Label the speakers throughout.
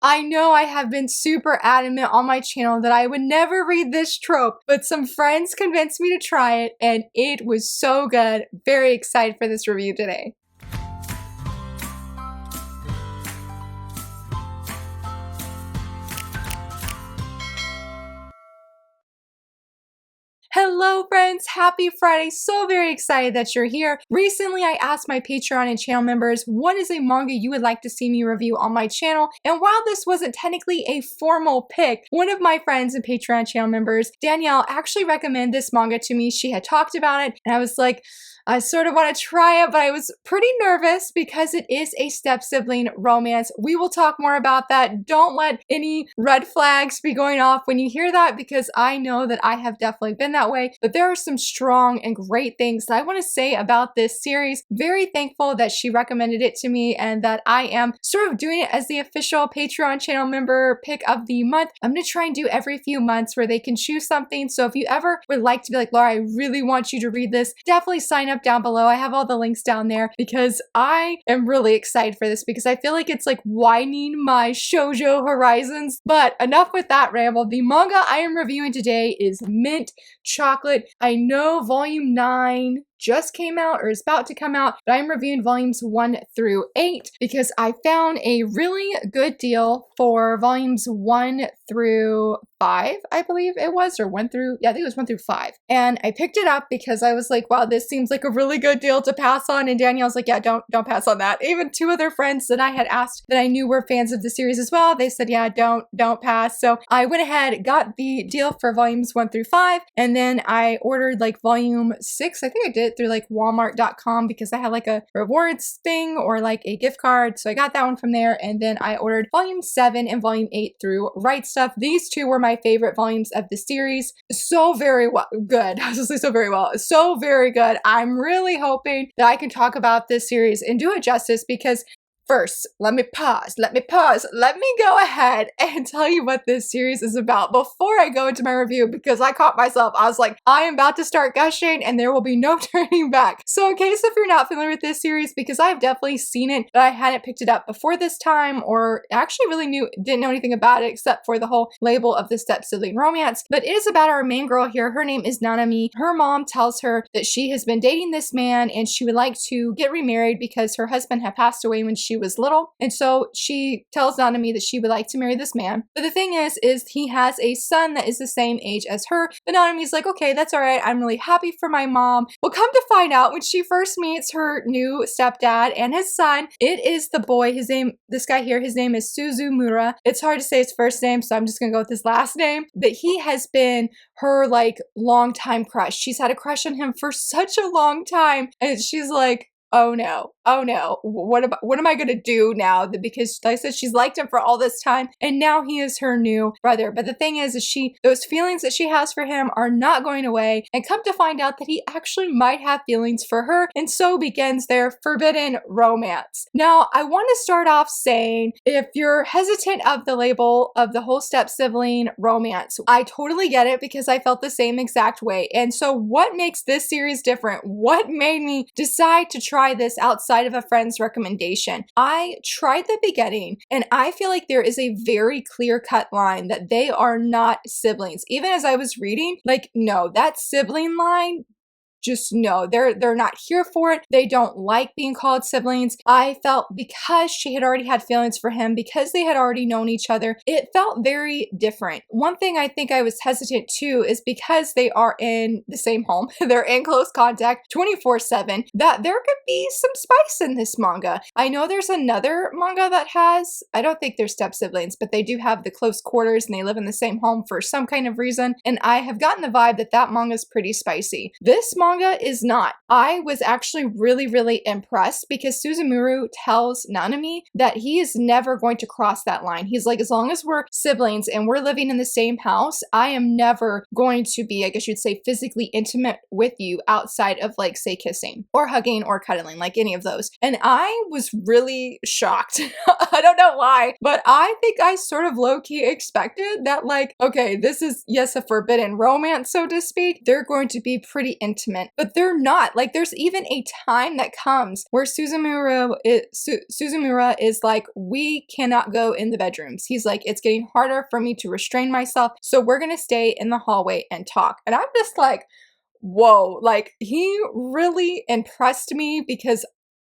Speaker 1: I know I have been super adamant on my channel that I would never read this trope, but some friends convinced me to try it and it was so good. Very excited for this review today. Hello friends, happy Friday. So very excited that you're here. Recently, I asked my Patreon and channel members, what is a manga you would like to see me review on my channel? And while this wasn't technically a formal pick, one of my friends and Patreon channel members, Danielle, actually recommended this manga to me. She had talked about it and I was like, I sort of want to try it, but I was pretty nervous because it is a step-sibling romance. We will talk more about that. Don't let any red flags be going off when you hear that because I know that I have definitely been that way, but there are some strong and great things that I want to say about this series. Very thankful that she recommended it to me and that I am sort of doing it as the official Patreon channel member pick of the month. I'm going to try and do every few months where they can choose something. So if you ever would like to be like, Laura, I really want you to read this, definitely sign up down below. I have all the links down there because I am really excited for this because I feel like it's like widening my shoujo horizons. But enough with that ramble. The manga I am reviewing today is Mint Chocolate. I know volume 9 just came out or is about to come out, but I'm reviewing volumes 1 through 8 because I found a really good deal for volumes 1 through 5, I believe it was, or 1 through, yeah, I think it was 1 through 5. And I picked it up because I was like, wow, this seems like a really good deal to pass on. And Danielle's like, yeah, don't pass on that. Even two other friends that I had asked that I knew were fans of the series as well, they said, yeah, don't pass. So I went ahead, got the deal for volumes 1 through 5, and then I ordered like volume 6, I think I did through like walmart.com because I had like a rewards thing or like a gift card. So I got that one from there. And then I ordered volume 7 and volume 8 through Right Stuff. These two were my favorite volumes of the series. So very good. I was just say so very well. So very good. I'm really hoping that I can talk about this series and do it justice because first, let me pause. Let me go ahead and tell you what this series is about before I go into my review because I caught myself. I was like, I am about to start gushing and there will be no turning back. So in case if you're not familiar with this series, because I've definitely seen it, but I hadn't picked it up before this time or actually really didn't know anything about it except for the whole label of the step-sibling romance. But it is about our main girl here. Her name is Nanami. Her mom tells her that she has been dating this man and she would like to get remarried because her husband had passed away when she was little. And so she tells Nanami that she would like to marry this man. But the thing is he has a son that is the same age as her. But Nanami's like, okay, that's all right. I'm really happy for my mom. Well, come to find out when she first meets her new stepdad and his son, it is the boy, this guy here, his name is Suzumura. It's hard to say his first name, so I'm just gonna go with his last name. But he has been her like longtime crush. She's had a crush on him for such a long time. And she's like, oh no, what am I gonna do now? Because like I said, she's liked him for all this time and now he is her new brother. But the thing is those feelings that she has for him are not going away, and come to find out that he actually might have feelings for her, and so begins their forbidden romance. Now, I want to start off saying, if you're hesitant of the label of the whole step-sibling romance, I totally get it because I felt the same exact way. And so what makes this series different? What made me decide to try this outside of a friend's recommendation? I tried the beginning and I feel like there is a very clear-cut line that they are not siblings. Even as I was reading, like, no, that sibling line, just no, they're not here for it. They don't like being called siblings. I felt because she had already had feelings for him, because they had already known each other, it felt very different. One thing I think I was hesitant to is because they are in the same home, they're in close contact 24/7, that there could be some spice in this manga. I know there's another manga that has, I don't think they're step siblings, but they do have the close quarters and they live in the same home for some kind of reason. And I have gotten the vibe that manga is pretty spicy. This manga is not. I was actually really impressed because Suzumuru tells Nanami that he is never going to cross that line. He's like, as long as we're siblings and we're living in the same house, I am never going to be, I guess you'd say, physically intimate with you outside of like, say, kissing or hugging or cuddling, like any of those. And I was really shocked. I don't know why, but I think I sort of low-key expected that, like, okay, this is, yes, a forbidden romance, so to speak. They're going to be pretty intimate relevant, but they're not. Like, there's even a time that comes where Suzumura is like, we cannot go in the bedrooms. He's like, it's getting harder for me to restrain myself, so we're gonna stay in the hallway and talk. And I'm just like, whoa, like, he really impressed me because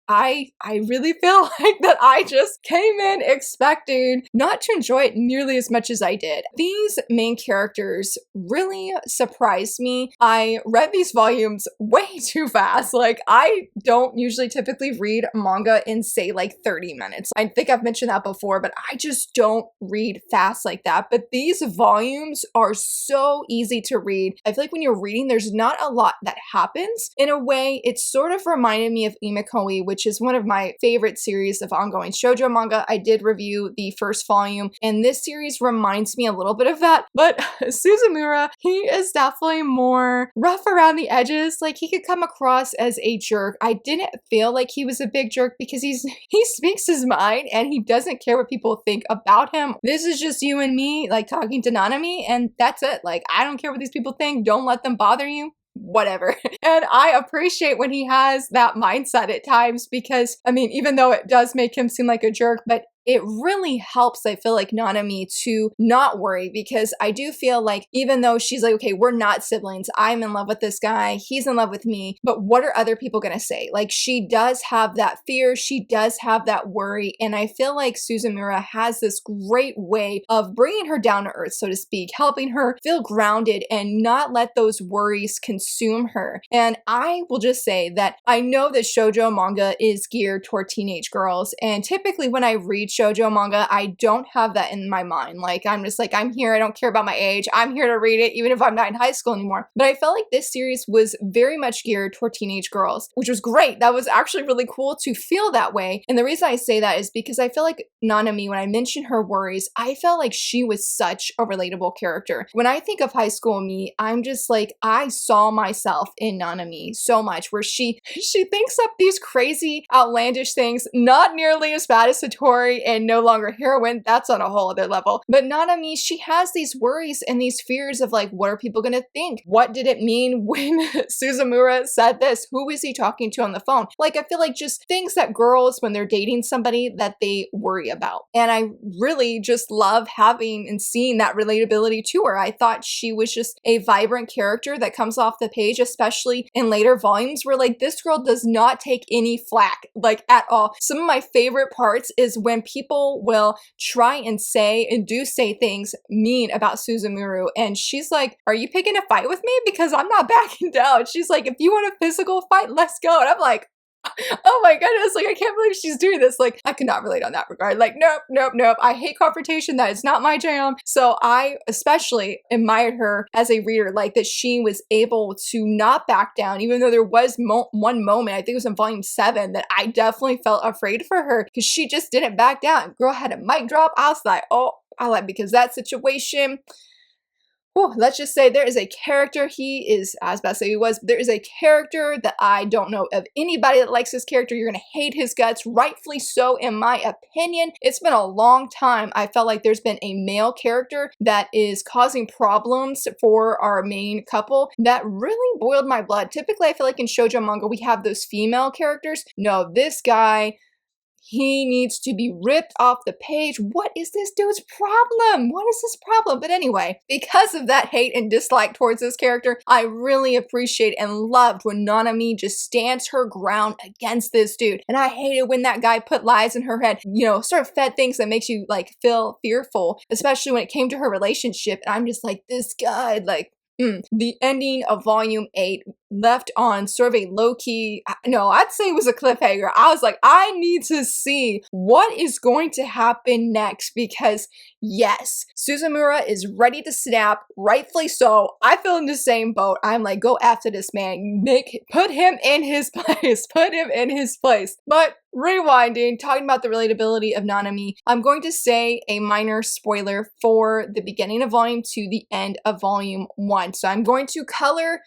Speaker 1: I really feel like that I just came in expecting not to enjoy it nearly as much as I did. These main characters really surprised me. I read these volumes way too fast. Like, I don't usually typically read manga in, say, like 30 minutes. I think I've mentioned that before, but I just don't read fast like that. But these volumes are so easy to read. I feel like when you're reading, there's not a lot that happens. In a way, it sort of reminded me of Imekoi, which is one of my favorite series of ongoing shoujo manga. I did review the first volume, and this series reminds me a little bit of that. But Suzumura, he is definitely more rough around the edges. Like, he could come across as a jerk. I didn't feel like he was a big jerk because he speaks his mind and he doesn't care what people think about him. This is just you and me, like, talking to Nanami, and that's it. Like, I don't care what these people think. Don't let them bother you. Whatever. And I appreciate when he has that mindset at times because, I mean, even though it does make him seem like a jerk, but it really helps, I feel like, Nanami to not worry, because I do feel like even though she's like, okay, we're not siblings, I'm in love with this guy, he's in love with me, but what are other people gonna say? Like, she does have that fear, she does have that worry, and I feel like Suzumura has this great way of bringing her down to earth, so to speak, helping her feel grounded and not let those worries consume her. And I will just say that I know that shoujo manga is geared toward teenage girls, and typically when I read shoujo manga, I don't have that in my mind. Like, I'm just like, I'm here, I don't care about my age, I'm here to read it, even if I'm not in high school anymore. But I felt like this series was very much geared toward teenage girls, which was great. That was actually really cool to feel that way. And the reason I say that is because I feel like Nanami, when I mention her worries, I felt like she was such a relatable character. When I think of high school me, I'm just like, I saw myself in Nanami so much, where she thinks up these crazy, outlandish things, not nearly as bad as Satori and no longer heroine, that's on a whole other level. But Nanami, she has these worries and these fears of like, what are people gonna think? What did it mean when Suzumura said this? Who is he talking to on the phone? Like, I feel like just things that girls, when they're dating somebody, that they worry about. And I really just love having and seeing that relatability to her. I thought she was just a vibrant character that comes off the page, especially in later volumes, where like, this girl does not take any flack, like, at all. Some of my favorite parts is when people will try and say and do say things mean about Suzumuru, and she's like, are you picking a fight with me? Because I'm not backing down. She's like, if you want a physical fight, let's go. And I'm like, oh my goodness, like, I can't believe she's doing this. Like, I could not relate on that regard. Like, nope, nope, nope. I hate confrontation. That is not my jam. So I especially admired her as a reader, like, that she was able to not back down, even though there was one moment, I think it was in volume 7, that I definitely felt afraid for her because she just didn't back down. Girl had a mic drop. I was like, oh, I like, because that situation, let's just say there is a character, he is, I was about to say he was, but there is a character that I don't know of anybody that likes this character. You're gonna hate his guts, rightfully so in my opinion. It's been a long time I felt like there's been a male character that is causing problems for our main couple that really boiled my blood. Typically, I feel like in shoujo manga, we have those female characters. No, this guy, he needs to be ripped off the page. What is this dude's problem? What is his problem? But anyway, because of that hate and dislike towards this character, I really appreciate and loved when Nanami just stands her ground against this dude. And I hated when that guy put lies in her head, you know, sort of fed things that makes you like feel fearful, especially when it came to her relationship. And I'm just like, this guy, like, the ending of volume 8 left on sort of a low-key, no, I'd say it was a cliffhanger. I was like, I need to see what is going to happen next, because yes, Suzumura is ready to snap, rightfully so. I feel in the same boat. I'm like, go after this man, put him in his place, put him in his place. But rewinding, talking about the relatability of Nanami, I'm going to say a minor spoiler for the beginning of volume 2, the end of volume 1. So I'm going to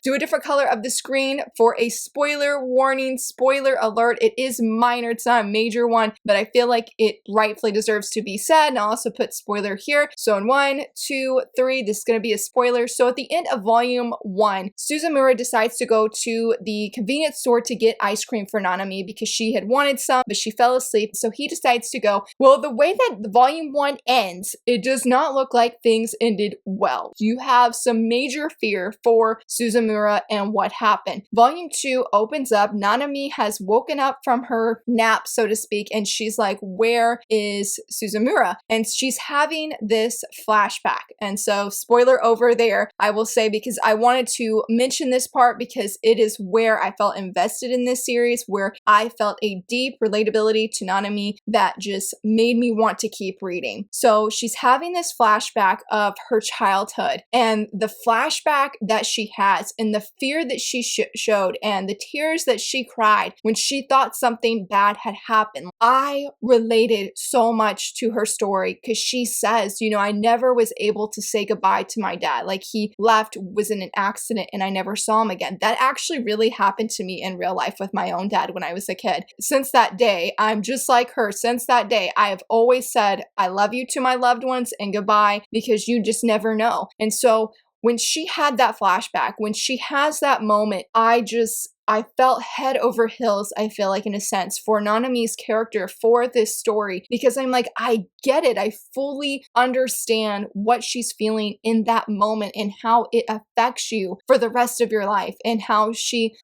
Speaker 1: do a different color of the screen for a spoiler warning, spoiler alert. It is minor, it's not a major one, but I feel like it rightfully deserves to be said. And I'll also put spoiler here. So in 1, 2, 3, this is going to be a spoiler. So at the end of volume 1, Suzumura decides to go to the convenience store to get ice cream for Nanami because she had wanted some, but she fell asleep. So he decides to go. Well, the way that the volume 1 ends, it does not look like things ended well. You have some major fear for Suzumura and what happened. Volume 2 opens up. Nanami has woken up from her nap, so to speak, and she's like, where is Suzumura? And she's having this flashback. And so spoiler over there, I will say, because I wanted to mention this part because it is where I felt invested in this series, where I felt a deep relatability to Nanami that just made me want to keep reading. So she's having this flashback of her childhood, and the flashback that she has and the fear that she showed and the tears that she cried when she thought something bad had happened. I related so much to her story because she says, you know, I never was able to say goodbye to my dad. Like, he left, was in an accident, and I never saw him again. That actually really happened to me in real life with my own dad when I was a kid. Since that day, I'm just like her. Since that day, I have always said, I love you to my loved ones and goodbye, because you just never know. And so when she had that flashback, when she has that moment, I felt head over heels, I feel like, in a sense, for Nanami's character, for this story, because I'm like, I get it. I fully understand what she's feeling in that moment and how it affects you for the rest of your life, and how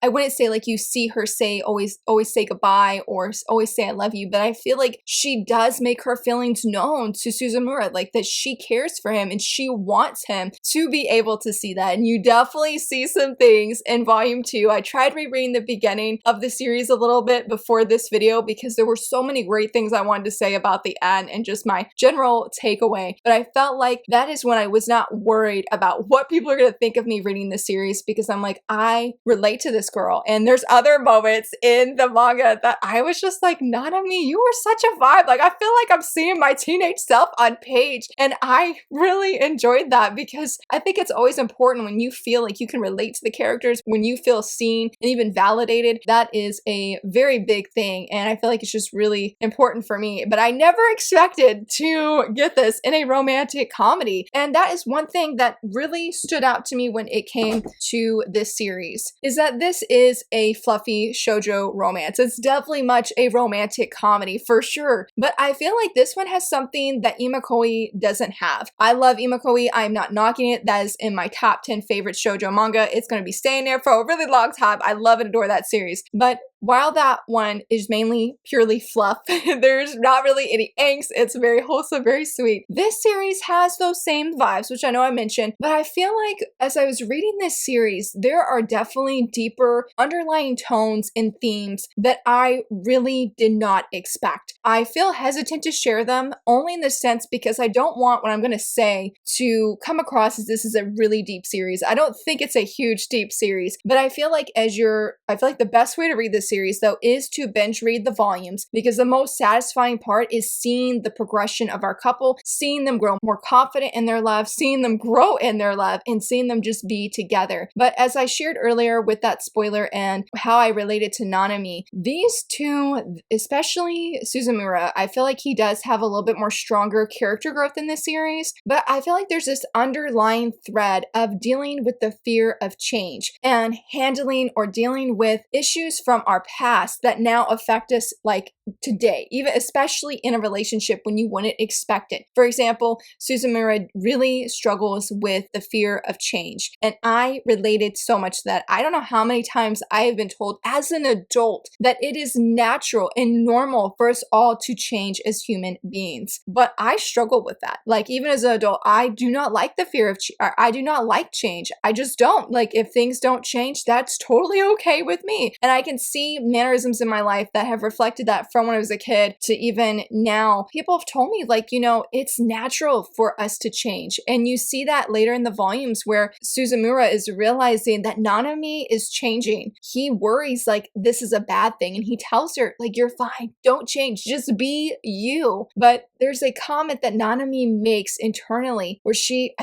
Speaker 1: I wouldn't say like you see her say always say goodbye or always say I love you, but I feel like she does make her feelings known to Suzumura, like that she cares for him and she wants him to be able to see that. And you definitely see some things in volume 2. I tried rereading the beginning of the series a little bit before this video because there were so many great things I wanted to say about the end and just my general takeaway, but I felt like that is when I was not worried about what people are going to think of me reading this series, because I'm like, I relate to this girl. And there's other moments in the manga that I was just like, Nanami, you were such a vibe. Like, I feel like I'm seeing my teenage self on page, and I really enjoyed that, because I think it's always important when you feel like you can relate to the characters, when you feel seen and even validated. That is a very big thing, and I feel like it's just really important for me. But I never expected to get this in a romantic comedy, and that is one thing that really stood out to me when it came to this series, is that this is a fluffy shoujo romance. It's definitely much a romantic comedy for sure, but I feel like this one has something that Imakoi doesn't have. I love Imakoi. I'm not knocking it. That is in my top 10 favorite shoujo manga. It's going to be staying there for a really long time. I love and adore that series. But while that one is mainly purely fluff, there's not really any angst. It's very wholesome, very sweet. This series has those same vibes, which I know I mentioned, but I feel like as I was reading this series, there are definitely deeper underlying tones and themes that I really did not expect. I feel hesitant to share them only in the sense because I don't want what I'm going to say to come across as this is a really deep series. I don't think it's a huge deep series, but I feel like I feel like the best way to read this series though is to binge read the volumes, because the most satisfying part is seeing the progression of our couple, seeing them grow more confident in their love, seeing them grow in their love, and seeing them just be together. But as I shared earlier with that spoiler and how I related to Nanami, these two, especially Suzumura, I feel like he does have a little bit more stronger character growth in this series, but I feel like there's this underlying thread of dealing with the fear of change and handling or dealing with issues from our past that now affect us like today, even especially in a relationship when you wouldn't expect it. For example, Suzumura really struggles with the fear of change, and I related so much to that. I don't know how many times I have been told as an adult that it is natural and normal for us all to change as human beings, but I struggle with that. Like, even as an adult, I do not like the fear of I do not like change. I just don't. Like, if things don't change, that's totally okay with me. And I can see see mannerisms in my life that have reflected that from when I was a kid to even now. People have told me, like, you know, it's natural for us to change. And you see that later in the volumes where Suzumura is realizing that Nanami is changing. He worries like this is a bad thing. And he tells her, like, you're fine. Don't change. Just be you. But there's a comment that Nanami makes internally where she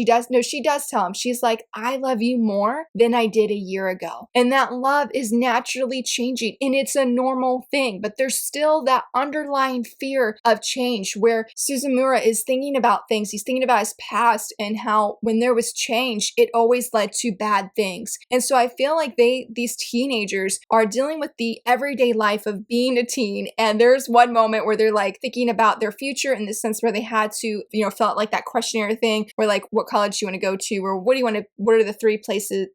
Speaker 1: does tell him, she's like, I love you more than I did a year ago. And that love is naturally changing and it's a normal thing, but there's still that underlying fear of change where Suzumura is thinking about things. He's thinking about his past and how when there was change, it always led to bad things. And so I feel like these teenagers are dealing with the everyday life of being a teen. And there's one moment where they're like thinking about their future in the sense where they had to, you know, felt like that questionnaire thing where like, what college do you want to go to? Or what are the 3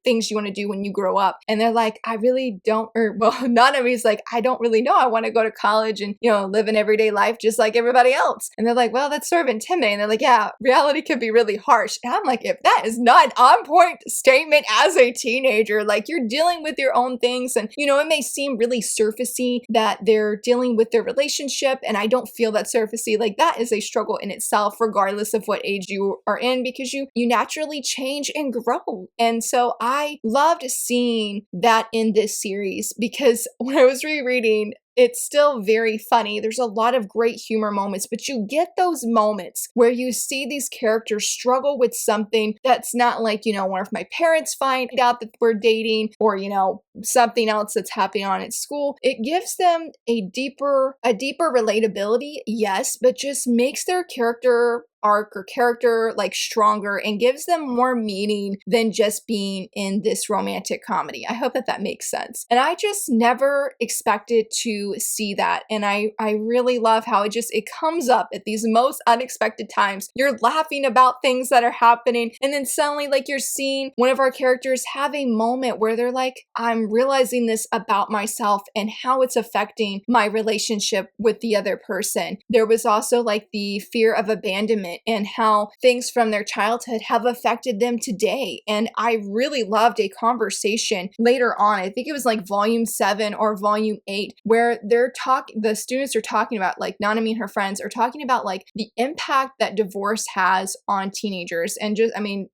Speaker 1: things you want to do when you grow up? And they're like, I really don't, Nanami's like, I don't really know. I want to go to college and, you know, live an everyday life just like everybody else. And they're like, well, that's sort of intimidating. They're like, yeah, reality can be really harsh. And I'm like, if that is not an on point statement as a teenager, like you're dealing with your own things. And, you know, it may seem really surfacey that they're dealing with their relationship. And I don't feel that surfacey. Like that is a struggle in itself, regardless of what age you are in, because you naturally change and grow. And so I loved seeing that in this series because when I was rereading, it's still very funny. There's a lot of great humor moments, but you get those moments where you see these characters struggle with something that's not like, you know, one of my parents find out that we're dating or, you know, something else that's happening on at school. It gives them a deeper relatability, yes, but just makes their character arc or character like stronger and gives them more meaning than just being in this romantic comedy. I hope that makes sense. And I just never expected to see that. And I really love how it comes up at these most unexpected times. You're laughing about things that are happening and then suddenly like you're seeing one of our characters have a moment where they're like, I'm realizing this about myself and how it's affecting my relationship with the other person. There was also like the fear of abandonment and how things from their childhood have affected them today. And I really loved a conversation later on. I think it was like volume 7 or volume 8, where the students are talking about, like Nanami and her friends are talking about like the impact that divorce has on teenagers and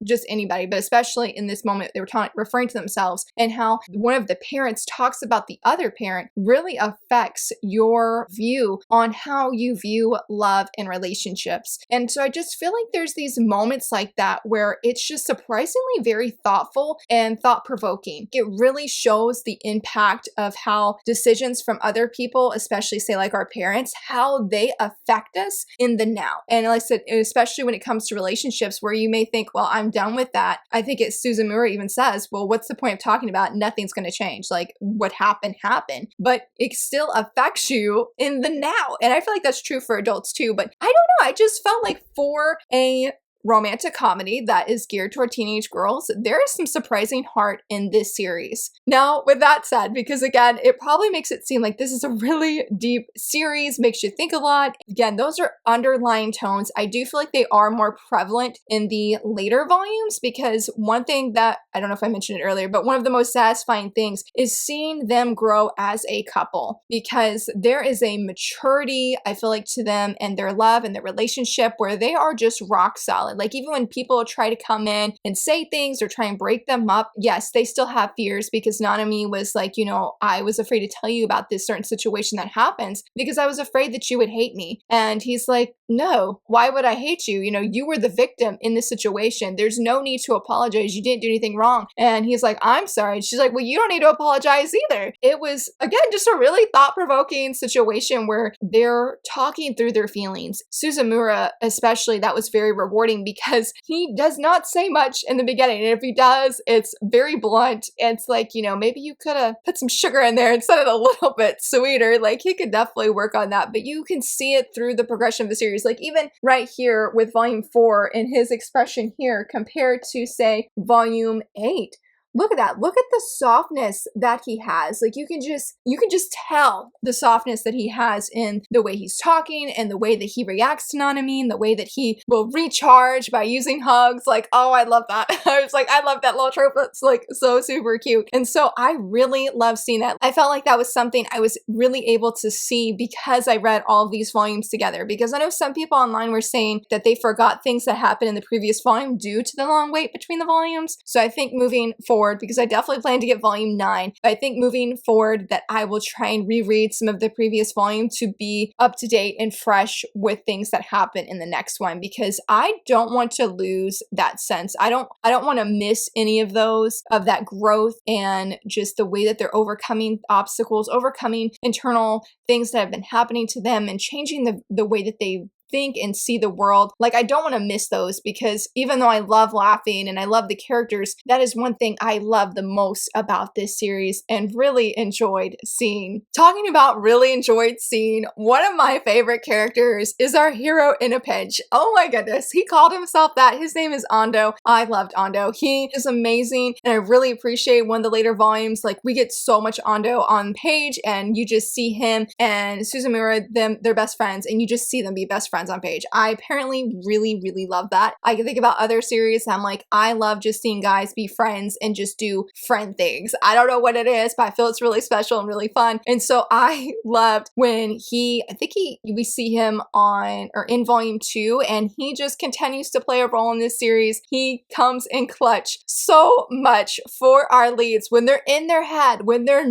Speaker 1: just anybody, but especially in this moment, they were referring to themselves and how one of the parents talks about the other parent really affects your view on how you view love and relationships. And so I just feel like there's these moments like that where it's just surprisingly very thoughtful and thought-provoking. It really shows the impact of how decisions from other people, especially say like our parents, how they affect us in the now. And like I said, especially when it comes to relationships where you may think, well, I'm done with that. I think Suzumura even says, well, what's the point of talking about it? Nothing's going to change. Like what happened. But it still affects you in the now. And I feel like that's true for adults too. But I don't know. I just felt like for a romantic comedy that is geared toward teenage girls, there is some surprising heart in this series. Now, with that said, because again, it probably makes it seem like this is a really deep series, makes you think a lot. Again, those are underlying tones. I do feel like they are more prevalent in the later volumes because one thing that, I don't know if I mentioned it earlier, but one of the most satisfying things is seeing them grow as a couple because there is a maturity, I feel like, to them and their love and their relationship where they are just rock solid. Like even when people try to come in and say things or try and break them up, yes, they still have fears because Nanami was like, you know, I was afraid to tell you about this certain situation that happens because I was afraid that you would hate me. And he's like, no, why would I hate you? You know, you were the victim in this situation. There's no need to apologize. You didn't do anything wrong. And he's like, I'm sorry. And she's like, well, you don't need to apologize either. It was, again, just a really thought-provoking situation where they're talking through their feelings. Suzumura, especially, that was very rewarding because he does not say much in the beginning. And if he does, it's very blunt. It's like, you know, maybe you could have put some sugar in there and said it a little bit sweeter. Like he could definitely work on that, but you can see it through the progression of the series. Like even right here with volume 4 and his expression here compared to say volume 8. look at that. Look at the softness that he has. Like you can just tell the softness that he has in the way he's talking and the way that he reacts to Nanami and the way that he will recharge by using hugs. Like, oh, I love that. I was like, I love that little trope. It's like so super cute. And so I really love seeing that. I felt like that was something I was really able to see because I read all of these volumes together. Because I know some people online were saying that they forgot things that happened in the previous volume due to the long wait between the volumes. So I think moving forward, because I definitely plan to get volume 9, but I think moving forward that I will try and reread some of the previous volume to be up to date and fresh with things that happen in the next one, because I don't want to lose that sense. I don't want to miss any of those, of that growth and just the way that they're overcoming obstacles, overcoming internal things that have been happening to them and changing the way that they think and see the world. Like, I don't want to miss those, because even though I love laughing and I love the characters, that is one thing I love the most about this series and really enjoyed seeing. Talking about really enjoyed seeing, one of my favorite characters is our hero in a pinch. Oh my goodness, he called himself that. His name is Ando. I loved Ando. He is amazing, and I really appreciate one of the later volumes. Like, we get so much Ando on page, and you just see him and Suzumura, they're best friends, and you just see them be best friends on page. I apparently really, really love that. I can think about other series, I'm like, I love just seeing guys be friends and just do friend things. I don't know what it is, but I feel it's really special and really fun. And so I loved when we see him on, or in volume 2, and he just continues to play a role in this series. He comes in clutch so much for our leads when they're in their head, when they're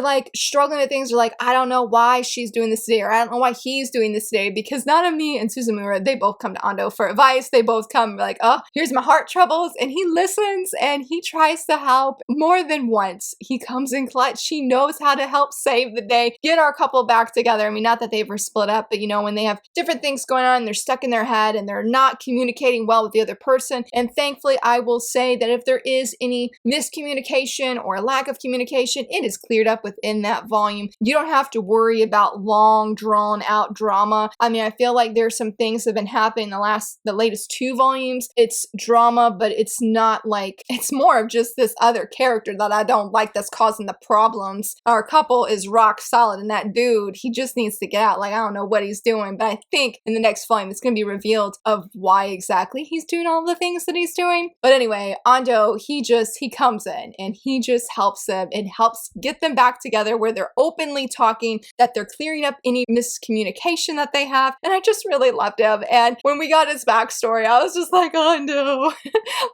Speaker 1: like struggling with things. They're like, I don't know why she's doing this today, or I don't know why he's doing this today, because not a me and Suzumura, they both come to Ando for advice. They both come like, oh, here's my heart troubles, and he listens and he tries to help more than once. He comes in clutch. He knows how to help save the day, get our couple back together. I mean, not that they ever split up, but you know, when they have different things going on, they're stuck in their head and they're not communicating well with the other person. And thankfully, I will say that if there is any miscommunication or lack of communication, it is cleared up within that volume. You don't have to worry about long, drawn out drama. I mean, I feel like there's some things that have been happening the latest 2 volumes. It's drama, but it's not like, it's more of just this other character that I don't like that's causing the problems. Our couple is rock solid, and that dude, he just needs to get out. Like, I don't know what he's doing, but I think in the next volume it's going to be revealed of why exactly he's doing all the things that he's doing. But anyway, Ando, he comes in and he just helps them and helps get them back together where they're openly talking, that they're clearing up any miscommunication that they have. And I just really loved him. And when we got his backstory, I was just like, oh no.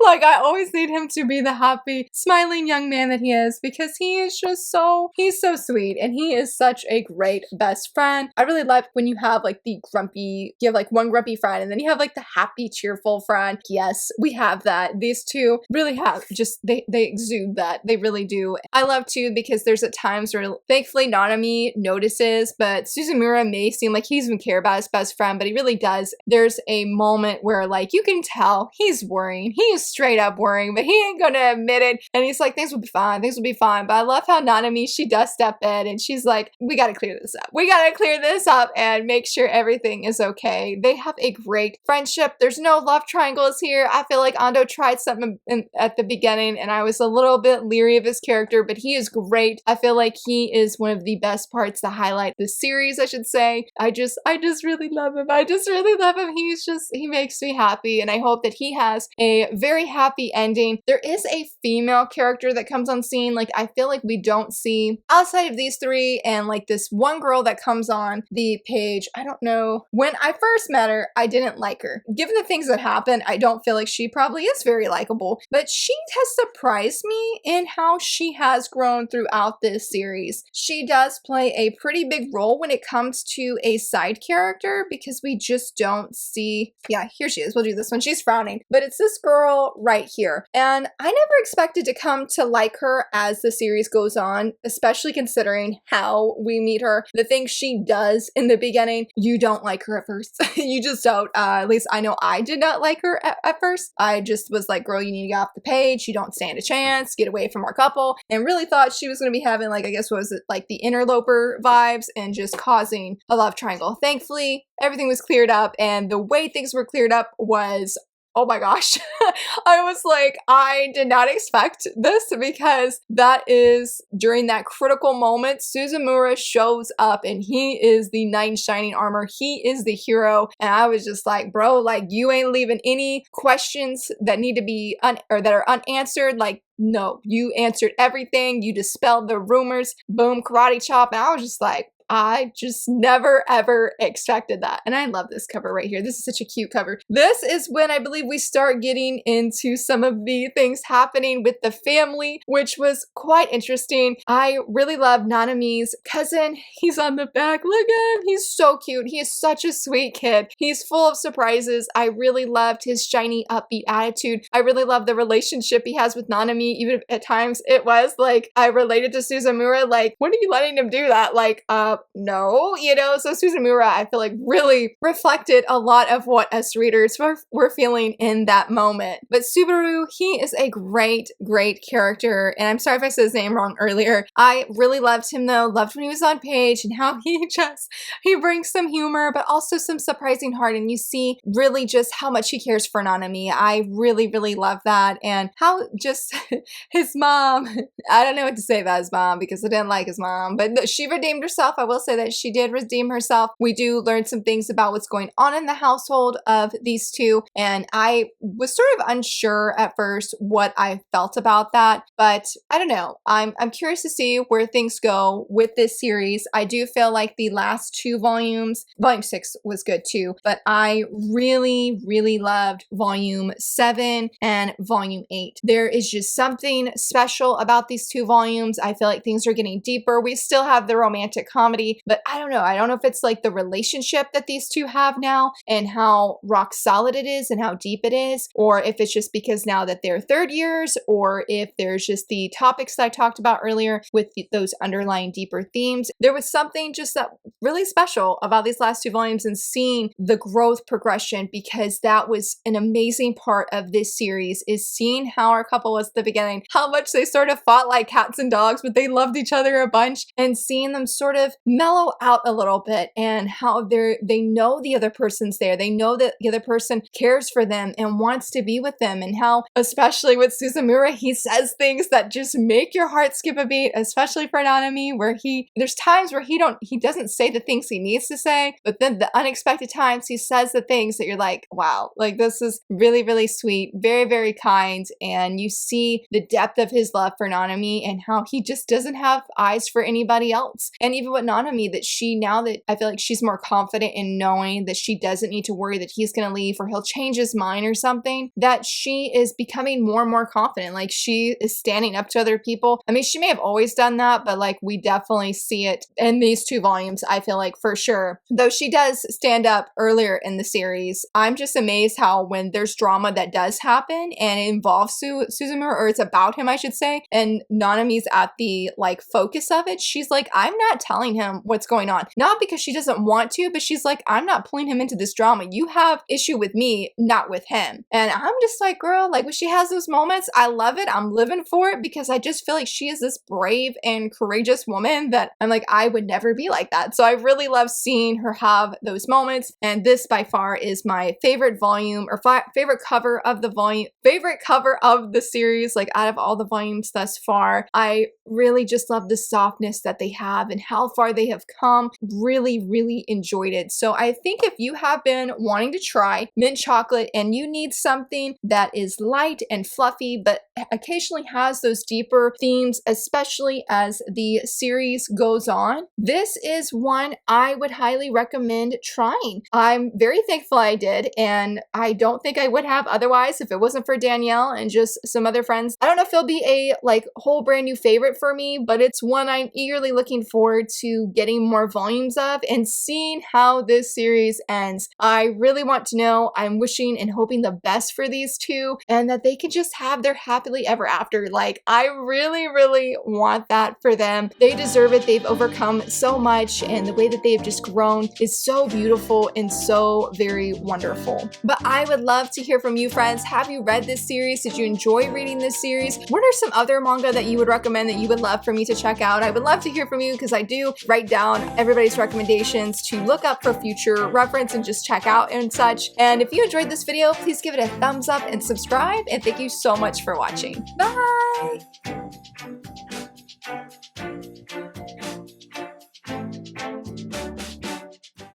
Speaker 1: Like, I always need him to be the happy, smiling young man that he is, because he is just he's so sweet, and he is such a great best friend. I really love when you have like you have like one grumpy friend, and then you have like the happy, cheerful friend. Yes, we have that. These two really have they exude that. They really do. I love too, because there's at times where thankfully Nanami notices, but Suzumura may seem like he doesn't care about his best friend, but he really does. There's a moment where like you can tell he's worrying. He is straight up worrying, but he ain't gonna admit it. And he's like, things will be fine. Things will be fine. But I love how Nanami, she does step in and she's like, we gotta clear this up. We gotta clear this up and make sure everything is okay. They have a great friendship. There's no love triangles here. I feel like Ando tried something at the beginning, and I was a little bit leery of his character, but he is great. I feel like he is one of the best parts to highlight the series, I should say. I just really love him. I just really love him. He makes me happy, and I hope that he has a very happy ending. There is a female character that comes on scene. Like, I feel like we don't see outside of these 3 and like this one girl that comes on the page. I don't know. When I first met her, I didn't like her. Given the things that happened, I don't feel like she probably is very likable, but she has surprised me in how she has grown throughout this series. She does play a pretty big role when it comes to a side character, because we just don't see, yeah, here she is. We'll do this one. She's frowning, but it's this girl right here. And I never expected to come to like her as the series goes on, especially considering how we meet her. The things she does in the beginning, you don't like her at first. You just don't. At least I know I did not like her at first. I just was like, girl, you need to get off the page. You don't stand a chance. Get away from our couple. And really thought she was going to be having like, I guess, what was it, like the interloper vibes and just causing a love triangle. Thankfully, everything was cleared up, and the way things were cleared up was oh my gosh. I was like, I did not expect this, because that is during that critical moment, Suzumura shows up and he is the knight in shining armor. He is the hero. And I was just like, bro, like, you ain't leaving any questions that need to be or that are unanswered. Like, no, you answered everything. You dispelled the rumors. Boom, karate chop. And I was just like, I just never ever expected that. And I love this cover right here. This is such a cute cover. This is when I believe we start getting into some of the things happening with the family, which was quite interesting. I really love Nanami's cousin. He's on the back. Look at him. He's so cute. He is such a sweet kid. He's full of surprises. I really loved his shiny, upbeat attitude. I really love the relationship he has with Nanami, even if at times it was like I related to Suzumura, like, when are you letting him do that? Like, no, you know? So Suzumura, I feel like, really reflected a lot of what us readers were feeling in that moment. But Subaru, he is a great, great character. And I'm sorry if I said his name wrong earlier. I really loved him though. Loved when he was on page and how he brings some humor, but also some surprising heart. And you see really just how much he cares for Nanami. I really, really love that. And how just his mom, I don't know what to say about his mom because I didn't like his mom, but she redeemed herself. I will say that she did redeem herself. We do learn some things about what's going on in the household of these two, and I was sort of unsure at first what I felt about that, but I don't know. I'm curious to see where things go with this series. I do feel like the last two volumes, volume 6 was good too, but I really, really loved volume 7 and volume 8. There is just something special about these two volumes. I feel like things are getting deeper. We still have the romantic comedy, but I don't know. I don't know if it's like the relationship that these two have now and how rock solid it is and how deep it is, or if it's just because now that they're third years, or if there's just the topics that I talked about earlier with those underlying deeper themes. There was something just that really special about these last two volumes and seeing the growth progression, because that was an amazing part of this series, is seeing how our couple was at the beginning, how much they sort of fought like cats and dogs, but they loved each other a bunch, and seeing them sort of mellow out a little bit, and how they know the other person's there. They know that the other person cares for them and wants to be with them, and how, especially with Suzumura, he says things that just make your heart skip a beat, especially for Nanami, where there's times where he doesn't say the things he needs to say, but then the unexpected times he says the things that you're like, wow, like this is really, really sweet, very, very kind, and you see the depth of his love for Nanami and how he just doesn't have eyes for anybody else. And even with Nanami, that now that I feel like she's more confident in knowing that she doesn't need to worry that he's gonna leave or he'll change his mind or something, that she is becoming more and more confident. Like, she is standing up to other people. I mean, she may have always done that, but like we definitely see it in these two volumes, I feel like, for sure. Though she does stand up earlier in the series, I'm just amazed how when there's drama that does happen and it involves Suzumura, or it's about him, I should say, and Nanami's at the like focus of it, she's like, I'm not telling him what's going on. Not because she doesn't want to, but she's like, I'm not pulling him into this drama. You have issue with me, not with him. And I'm just like, girl, like when she has those moments, I love it. I'm living for it, because I just feel like she is this brave and courageous woman that I'm like, I would never be like that. So I really love seeing her have those moments. And this by far is my favorite volume, or favorite cover of the volume, favorite cover of the series, like out of all the volumes thus far. I really just love the softness that they have and how far they have come. Really, really enjoyed it. So I think if you have been wanting to try mint chocolate and you need something that is light and fluffy, but occasionally has those deeper themes, especially as the series goes on, this is one I would highly recommend trying. I'm very thankful I did, and I don't think I would have otherwise if it wasn't for Danielle and just some other friends. I don't know if it'll be a like whole brand new favorite for me, but it's one I'm eagerly looking forward to getting more volumes of and seeing how this series ends. I really want to know. I'm wishing and hoping the best for these two, and that they can just have their happily ever after. Like, I really, really want that for them. They deserve it. They've overcome so much, and the way that they've just grown is so beautiful and so very wonderful. But I would love to hear from you, friends. Have you read this series? Did you enjoy reading this series? What are some other manga that you would recommend that you would love for me to check out? I would love to hear from you, because I do write down everybody's recommendations to look up for future reference and just check out and such. And if you enjoyed this video, please give it a thumbs up and subscribe, and thank you so much for watching. Bye!